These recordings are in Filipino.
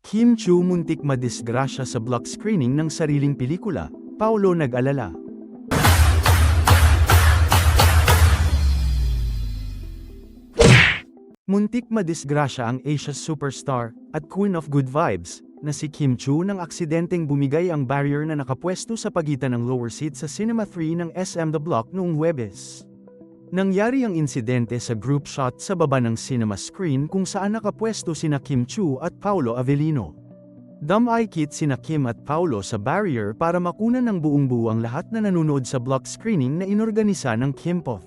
Kim Chu muntik madisgrasya sa block screening ng sariling pelikula, Paulo nag-alala. Muntik madisgrasya ang Asia's superstar at queen of good vibes na si Kim Chu nang aksidenteng bumigay ang barrier na nakapwesto sa pagitan ng lower seat sa Cinema 3 ng SM The Block noong Huwebes. Nangyari ang insidente sa group shot sa baba ng cinema screen kung saan nakapwesto sina Kim Chu at Paulo Avellino. Dumay-kit sina Kim at Paulo sa barrier para makunan ng buong-buo ang lahat na nanonood sa block screening na inorganisa ng Kimpof.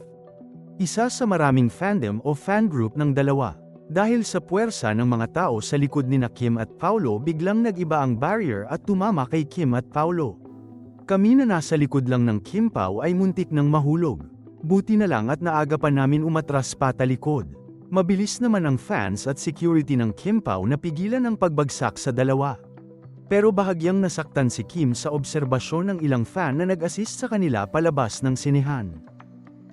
Isa sa maraming fandom o fan group ng dalawa. Dahil sa puwersa ng mga tao sa likod nina Kim at Paulo biglang nag-iba ang barrier at tumama kay Kim at Paulo. Kami na nasa likod lang ng Kim Pao ay muntik nang mahulog. Buti na lang at naaga pa namin umatras patalikod. Mabilis naman ang fans at security ng Kim Pao na pigilan ang pagbagsak sa dalawa. Pero bahagyang nasaktan si Kim sa obserbasyon ng ilang fan na nag-assist sa kanila palabas ng sinehan.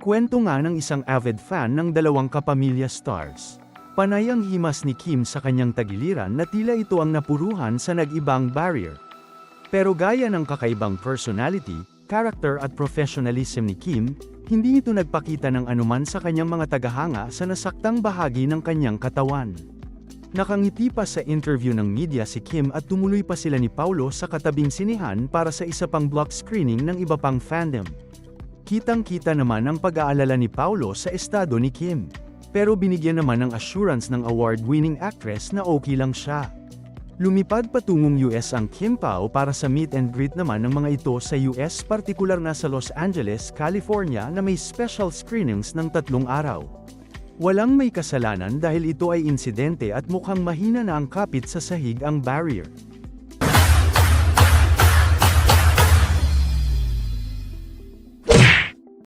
Kwento nga ng isang avid fan ng dalawang kapamilya stars. Panay ang himas ni Kim sa kanyang tagiliran na tila ito ang napuruhan sa nag-ibang barrier. Pero gaya ng kakaibang personality, character at professionalism ni Kim, hindi ito nagpakita ng anuman sa kanyang mga tagahanga sa nasaktang bahagi ng kanyang katawan. Nakangiti pa sa interview ng media si Kim at tumuloy pa sila ni Paulo sa katabing sinehan para sa isa pang block screening ng iba pang fandom. Kitang-kita naman ang pag-aalala ni Paulo sa estado ni Kim. Pero binigyan naman ng assurance ng award-winning actress na okay lang siya. Lumipad patungong US ang Kim Pao para sa meet and greet naman ng mga ito sa US, partikular na sa Los Angeles, California na may special screenings ng 3 araw. Walang may kasalanan dahil ito ay insidente at mukhang mahina na ang kapit sa sahig ang barrier.